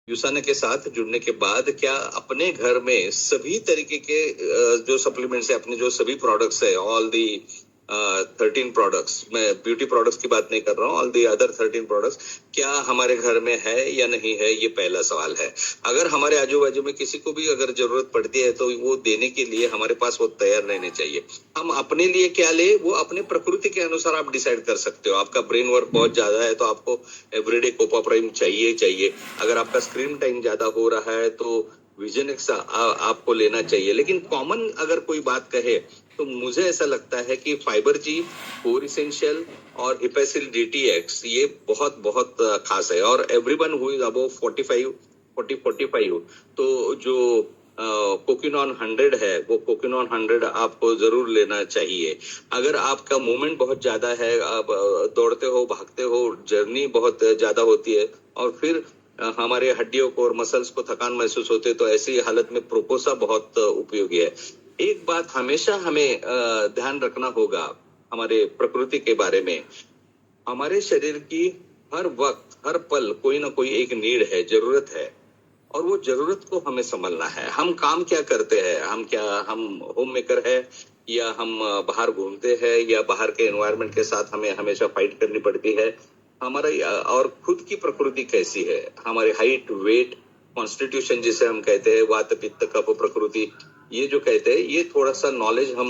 यूसाना के साथ जुड़ने के बाद क्या अपने घर में सभी तरीके के जो सप्लीमेंट्स है, अपने जो सभी प्रोडक्ट्स है, ऑल दी 13 प्रोडक्ट्स, मैं ब्यूटी प्रोडक्ट्स की बात नहीं कर रहा हूँ, ऑल दी अदर 13 प्रोडक्ट्स क्या हमारे घर में है या नहीं है, ये पहला सवाल है। अगर हमारे आजू बाजू में किसी को भी अगर जरूरत पड़ती है तो वो देने के लिए हमारे पास वो तैयार रहने चाहिए। हम अपने लिए क्या ले, वो अपने प्रकृति के अनुसार आप डिसाइड कर सकते हो। आपका ब्रेन वर्क बहुत ज्यादा है तो आपको एवरीडे कोपाप्राइम चाहिए चाहिए। अगर आपका स्क्रीन टाइम ज्यादा हो रहा है तो विजन एक्स आपको लेना चाहिए। लेकिन कॉमन अगर कोई बात कहे तो मुझे ऐसा लगता है कि फाइबर जी, कोर इसेंशियल और हिपेसिल DTX ये बहुत बहुत खास है। और एवरीवन हु इज अबव 45 तो जो कोकिनॉन 100 है, वो कोकिनॉन 100 आपको जरूर लेना चाहिए। अगर आपका मूवमेंट बहुत ज्यादा है, आप दौड़ते हो, भागते हो, जर्नी बहुत ज्यादा होती है और फिर हमारे हड्डियों को और मसल्स को थकान महसूस होते है, तो ऐसी हालत में प्रोपोसा बहुत उपयोगी है। एक बात हमेशा हमें ध्यान रखना होगा हमारे प्रकृति के बारे में। हमारे शरीर की हर वक्त हर पल कोई ना कोई एक नीड है, जरूरत है, और वो जरूरत को हमें संभलना है। हम काम क्या करते हैं, हम होम मेकर है या हम बाहर घूमते हैं या बाहर के एनवायरनमेंट के साथ हमें हमेशा फाइट करनी पड़ती है। हमारा और खुद की प्रकृति कैसी है, हमारे हाइट, वेट, कॉन्स्टिट्यूशन जिसे हम कहते हैं, वात पित्त कफ प्रकृति, ये जो कहते हैं, ये थोड़ा सा नॉलेज हम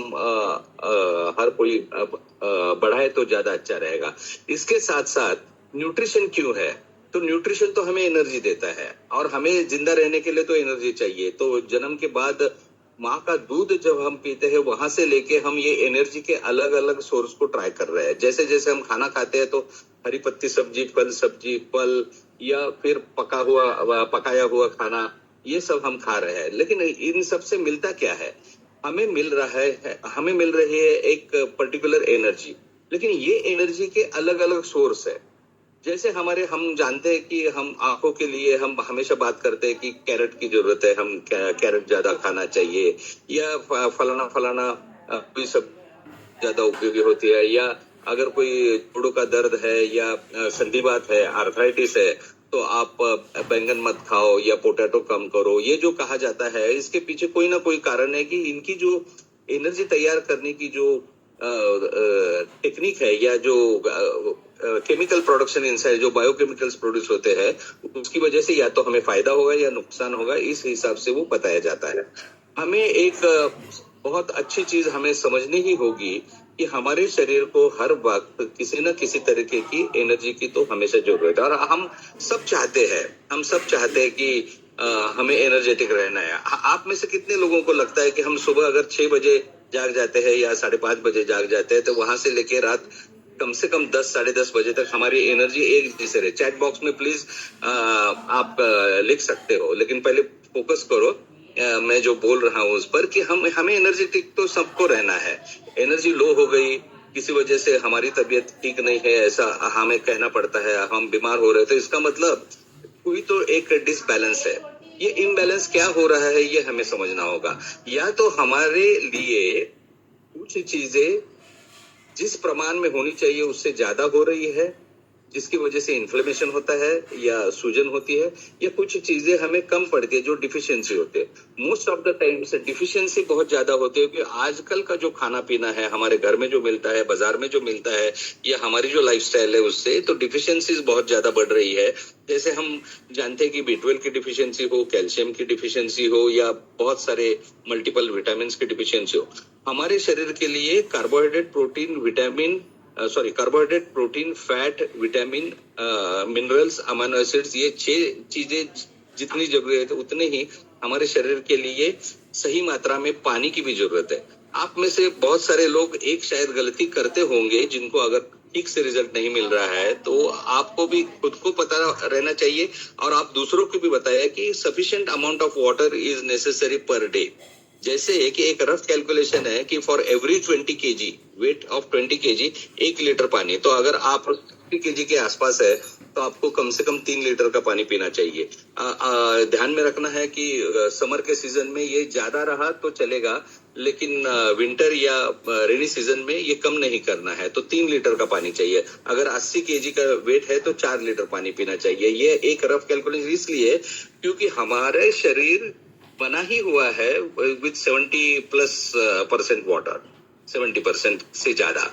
हर कोई बढ़ाए तो ज्यादा अच्छा रहेगा। इसके साथ साथ न्यूट्रिशन क्यों है, तो न्यूट्रिशन तो हमें एनर्जी देता है और हमें जिंदा रहने के लिए तो एनर्जी चाहिए। तो जन्म के बाद माँ का दूध जब हम पीते हैं, वहां से लेके हम ये एनर्जी के अलग अलग सोर्स को ट्राई कर रहे हैं। जैसे जैसे हम खाना खाते हैं तो हरी पत्ती सब्जी, फल या फिर पकाया हुआ खाना, ये सब हम खा रहे हैं। लेकिन इन सब से मिलता क्या है, हमें मिल रही है एक पर्टिकुलर एनर्जी। लेकिन ये एनर्जी के अलग अलग सोर्स है। जैसे हम जानते हैं कि हम आंखों के लिए हम हमेशा बात करते हैं कि कैरेट की जरूरत है, हम कैरेट ज्यादा खाना चाहिए, या फलाना कोई सब ज्यादा उपयोगी होती है। या अगर कोई जोड़ों का दर्द है या संधिवात है, आर्थराइटिस है, तो आप बैंगन मत खाओ या पोटैटो कम करो। ये जो कहा जाता है, इसके पीछे कोई ना कोई कारण है कि इनकी जो एनर्जी तैयार करने की जो टेक्निक है या जो केमिकल प्रोडक्शन इनसाइड जो बायोकेमिकल्स प्रोड्यूस होते हैं, उसकी वजह से या तो हमें फायदा होगा या नुकसान होगा, इस हिसाब से वो बताया जाता है। हमें एक बहुत अच्छी चीज हमें समझनी ही होगी कि हमारे शरीर को हर वक्त किसी न किसी तरीके की एनर्जी की तो हमेशा जरूरत है। और हम सब चाहते हैं कि हमें एनर्जेटिक रहना है। आप में से कितने लोगों को लगता है कि हम सुबह अगर 6 बजे जाग जाते हैं या 5:30 बजे जाग जाते हैं, तो वहां से लेके रात कम से कम 10, 10:30 बजे तक हमारी एनर्जी एक जैसे रहे। चैट बॉक्स में प्लीज आप लिख सकते हो, लेकिन पहले फोकस करो मैं जो बोल रहा हूँ उस पर, कि हमें एनर्जेटिक तो सबको रहना है। एनर्जी लो हो गई, किसी वजह से हमारी तबीयत ठीक नहीं है, ऐसा हमें कहना पड़ता है, हम बीमार हो रहे, तो इसका मतलब कोई तो एक डिसबैलेंस है। ये इम्बैलेंस क्या हो रहा है, ये हमें समझना होगा। या तो हमारे लिए कुछ चीजें जिस प्रमाण में होनी चाहिए उससे ज्यादा हो रही है, जिसकी वजह से इन्फ्लेमेशन होता है या सूजन होती है, या कुछ चीजें हमें कम पड़ती है जो डिफिशियंसी होते हैं। मोस्ट ऑफ द टाइम से डिफिशियंसी बहुत ज्यादा होती है, क्योंकि आजकल का जो खाना पीना है, हमारे घर में जो मिलता है, बाजार में जो मिलता है, या हमारी जो लाइफस्टाइल है, उससे तो डिफिशियंसीज बहुत ज्यादा बढ़ रही है। जैसे हम जानते हैं कि B12 की डिफिशियंसी हो, कैल्शियम की डिफिशियंसी हो, या बहुत सारे मल्टीपल विटामिन की डिफिशियंसी हो। हमारे शरीर के लिए carbohydrate, protein, fat, vitamin, minerals, amino acids, ये 6 चीजें जितनी जरूरत है उतने ही हमारे शरीर के लिए सही मात्रा में पानी की भी जरूरत है। आप में से बहुत सारे लोग एक शायद गलती करते होंगे, जिनको अगर ठीक से रिजल्ट नहीं मिल रहा है, तो आपको भी खुद को पता रहना चाहिए और आप दूसरों को भी बताया कि sufficient amount of water is necessary per day. जैसे कि एक रफ कैलकुलेशन है कि for every 20 kg weight of 20 kg 1 litre पानी। तो अगर आप 60 kg के आसपास है तो आपको कम से कम 3 लीटर का पानी पीना चाहिए। ध्यान में रखना है कि समर के सीजन में ये ज्यादा रहा तो चलेगा, लेकिन विंटर या रेनी सीजन में ये कम नहीं करना है। तो 3 लीटर का पानी चाहिए। अगर 80 केजी का वेट है तो 4 लीटर पानी पीना चाहिए। ये एक रफ कैलकुलेशन इसलिए क्योंकि हमारे शरीर बना ही हुआ है विद 70+ % वाटर, 70% से ज्यादा।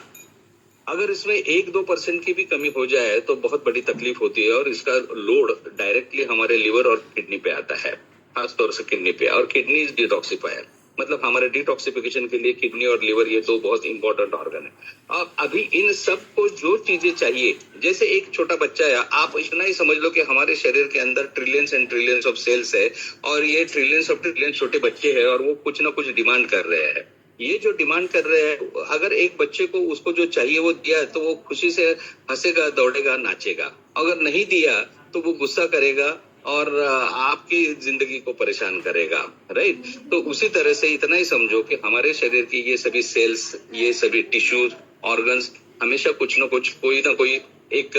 अगर इसमें 1-2% की भी कमी हो जाए तो बहुत बड़ी तकलीफ होती है और इसका लोड डायरेक्टली हमारे लिवर और किडनी पे आता है, खासतौर से किडनी पे। और किडनी इज डिटॉक्सिफायर, मतलब हमारे डिटॉक्सिफिकेशन के लिए किडनी और लिवर ये दो बहुत इंपॉर्टेंट ऑर्गन है। अब अभी इन सब को जो चीजें चाहिए, जैसे एक छोटा बच्चा है, आप इतना ही समझ लो कि हमारे शरीर के अंदर trillions and trillions of cells है और ये ट्रिलियंस ऑफ ट्रिलियंस छोटे बच्चे हैं और वो कुछ ना कुछ डिमांड कर रहे हैं। ये जो डिमांड कर रहे हैं, अगर एक बच्चे को उसको जो चाहिए वो दिया तो वो खुशी से हंसेगा, दौड़ेगा, नाचेगा। अगर नहीं दिया तो वो गुस्सा करेगा और आपकी जिंदगी को परेशान करेगा, राइट। तो उसी तरह से इतना ही समझो कि हमारे शरीर की ये सभी सेल्स, ये सभी टिश्यूज, ऑर्गन्स हमेशा कुछ ना कुछ, कोई ना कोई एक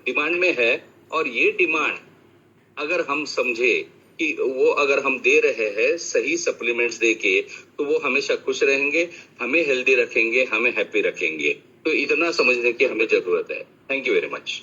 डिमांड में है। और ये डिमांड अगर हम समझे कि वो अगर हम दे रहे हैं सही सप्लीमेंट्स देके, तो वो हमेशा खुश रहेंगे, हमें हेल्दी रखेंगे, हमें हैप्पी रखेंगे। तो इतना समझने की हमें जरूरत है। Thank you very much.